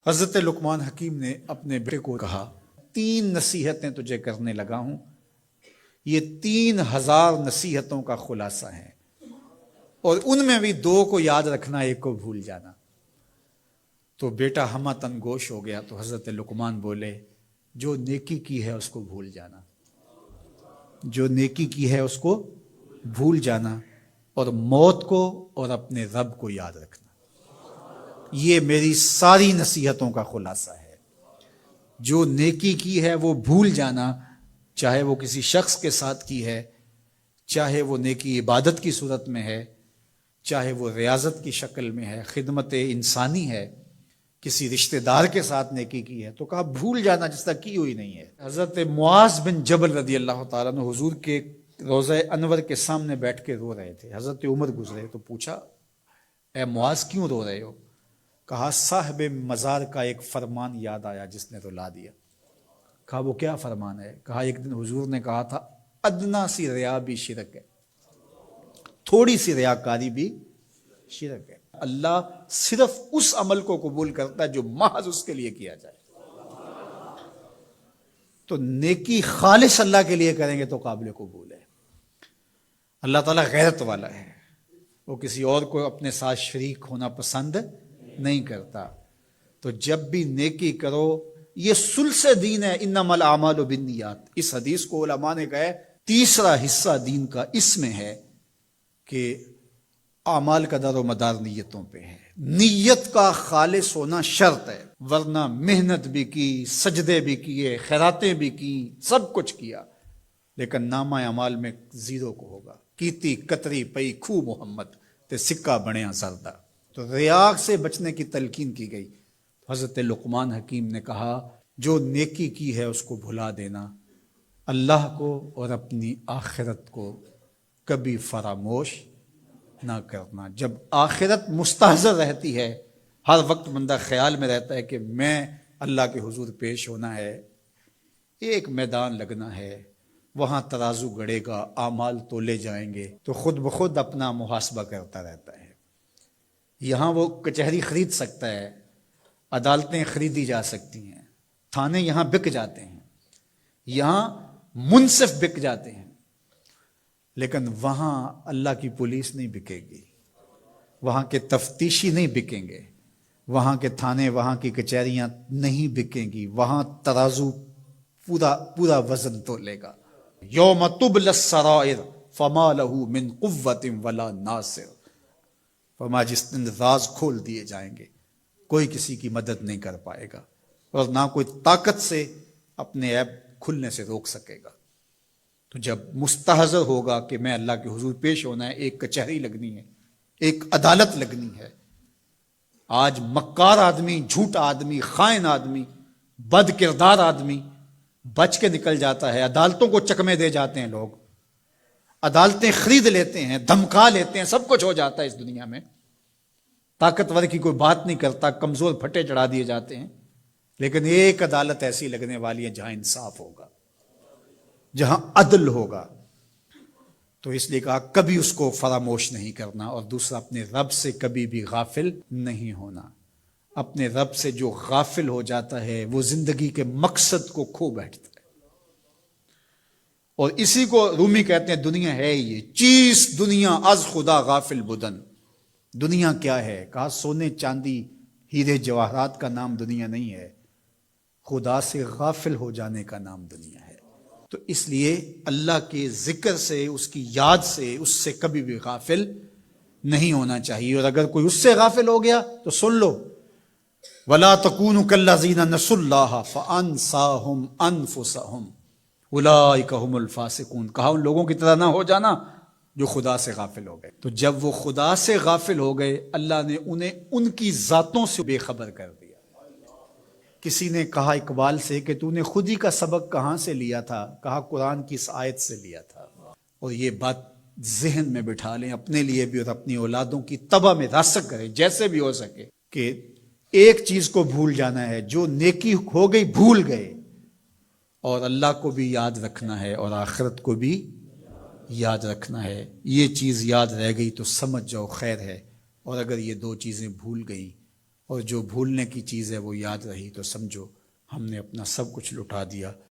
حضرت لقمان حکیم نے اپنے بیٹے کو کہا 3 نصیحتیں تجھے کرنے لگا ہوں، یہ 3000 نصیحتوں کا خلاصہ ہے، اور ان میں بھی 2 کو یاد رکھنا، 1 کو بھول جانا۔ تو بیٹا ہمہ تنگوش ہو گیا، تو حضرت لقمان بولے جو نیکی کی ہے اس کو بھول جانا، جو نیکی کی ہے اس کو بھول جانا، اور موت کو اور اپنے رب کو یاد رکھنا۔ یہ میری ساری نصیحتوں کا خلاصہ ہے۔ جو نیکی کی ہے وہ بھول جانا، چاہے وہ کسی شخص کے ساتھ کی ہے، چاہے وہ نیکی عبادت کی صورت میں ہے، چاہے وہ ریاضت کی شکل میں ہے، خدمت انسانی ہے، کسی رشتہ دار کے ساتھ نیکی کی ہے، تو کہا بھول جانا جس طرح کی ہوئی نہیں ہے۔ حضرت معاذ بن جبل رضی اللہ تعالیٰ عنہ حضور کے روضہ انور کے سامنے بیٹھ کے رو رہے تھے۔ حضرت عمر گزرے تو پوچھا اے معاذ کیوں رو رہے ہو؟ کہا صاحب مزار کا ایک فرمان یاد آیا جس نے رلا دیا۔ کہا وہ کیا فرمان ہے؟ کہا ایک دن حضور نے کہا تھا ادنا سی ریا بھی شرک ہے، تھوڑی سی ریاکاری بھی شرک ہے۔ اللہ صرف اس عمل کو قبول کرتا ہے جو محض اس کے لیے کیا جائے۔ تو نیکی خالص اللہ کے لیے کریں گے تو قابل قبول ہے۔ اللہ تعالیٰ غیرت والا ہے، وہ کسی اور کو اپنے ساتھ شریک ہونا پسند نہیں کرتا۔ تو جب بھی نیکی کرو، یہ سلس دین ہے، انما الاعمال بالنیات۔ اس حدیث کو علماء نے کہا تیسرا حصہ دین کا اس میں ہے کہ اعمال کا دار و مدار نیتوں پہ ہے۔ نیت کا خالص ہونا شرط ہے، ورنہ محنت بھی کی، سجدے بھی کیے، خیراتیں بھی کی، سب کچھ کیا، لیکن نامہ اعمال میں 0 کو ہوگا۔ کیتی کتری پئی کھو محمد تے سکہ بنیا زردہ۔ تو ریاء سے بچنے کی تلقین کی گئی۔ حضرت لقمان حکیم نے کہا جو نیکی کی ہے اس کو بھلا دینا، اللہ کو اور اپنی آخرت کو کبھی فراموش نہ کرنا۔ جب آخرت مستحضر رہتی ہے، ہر وقت بندہ خیال میں رہتا ہے کہ میں اللہ کے حضور پیش ہونا ہے، ایک میدان لگنا ہے، وہاں ترازو گڑے گا، اعمال تولے جائیں گے، تو خود بخود اپنا محاسبہ کرتا رہتا ہے۔ یہاں وہ کچہری خرید سکتا ہے، عدالتیں خریدی جا سکتی ہیں، تھانے یہاں بک جاتے ہیں، یہاں منصف بک جاتے ہیں، لیکن وہاں اللہ کی پولیس نہیں بکے گی، وہاں کے تفتیشی نہیں بکیں گے، وہاں کے تھانے، وہاں کی کچہریاں نہیں بکیں گی، وہاں ترازو پورا وزن تولے گا۔ یوم تبلی السرائر فما لہ من قوت ولا ناصر۔ فرمایا جس دن راز کھول دیے جائیں گے، کوئی کسی کی مدد نہیں کر پائے گا، اور نہ کوئی طاقت سے اپنے عیب کھلنے سے روک سکے گا۔ تو جب مستحضر ہوگا کہ میں اللہ کے حضور پیش ہونا ہے، ایک کچہری لگنی ہے، ایک عدالت لگنی ہے۔ آج مکار آدمی، جھوٹا آدمی، خائن آدمی، بد کردار آدمی بچ کے نکل جاتا ہے، عدالتوں کو چکمے دے جاتے ہیں، لوگ عدالتیں خرید لیتے ہیں، دھمکا لیتے ہیں، سب کچھ ہو جاتا ہے اس دنیا میں۔ طاقتور کی کوئی بات نہیں کرتا، کمزور پھٹے چڑھا دیے جاتے ہیں، لیکن ایک عدالت ایسی لگنے والی ہے جہاں انصاف ہوگا، جہاں عدل ہوگا۔ تو اس لیے کہا کبھی اس کو فراموش نہیں کرنا، اور دوسرا اپنے رب سے کبھی بھی غافل نہیں ہونا۔ اپنے رب سے جو غافل ہو جاتا ہے وہ زندگی کے مقصد کو کھو بیٹھتا ہے۔ اور اسی کو رومی کہتے ہیں دنیا ہے یہ چیز، دنیا از خدا غافل بدن۔ دنیا کیا ہے؟ کہا سونے چاندی ہیرے جواہرات کا نام دنیا نہیں ہے، خدا سے غافل ہو جانے کا نام دنیا ہے۔ تو اس لیے اللہ کے ذکر سے، اس کی یاد سے، اس سے کبھی بھی غافل نہیں ہونا چاہیے۔ اور اگر کوئی اس سے غافل ہو گیا تو سن لو وَلَا تَكُونُوا كَالَّذِينَ نَسُوا اللَّهَ فَأَنسَاهُمْ أَنفُسَهُمْ أُولَٰئِكَ هُمُ الْفَاسِقُونَ۔ کہا ان لوگوں کی طرح نہ ہو جانا جو خدا سے غافل ہو گئے۔ تو جب وہ خدا سے غافل ہو گئے، اللہ نے انہیں ان کی ذاتوں سے بے خبر کر دیا۔ کسی نے کہا اقبال سے کہ تو نے خود ہی کا سبق کہاں سے لیا تھا؟ کہا قرآن کی اس آیت سے لیا تھا۔ اور یہ بات ذہن میں بٹھا لیں، اپنے لیے بھی اور اپنی اولادوں کی طبع میں راسخ کریں جیسے بھی ہو سکے، کہ ایک چیز کو بھول جانا ہے، جو نیکی ہو گئی بھول گئے، اور اللہ کو بھی یاد رکھنا ہے اور آخرت کو بھی یاد رکھنا ہے۔ یہ چیز یاد رہ گئی تو سمجھ جاؤ خیر ہے، اور اگر یہ 2 چیزیں بھول گئی اور جو بھولنے کی چیز ہے وہ یاد رہی تو سمجھو ہم نے اپنا سب کچھ لٹا دیا۔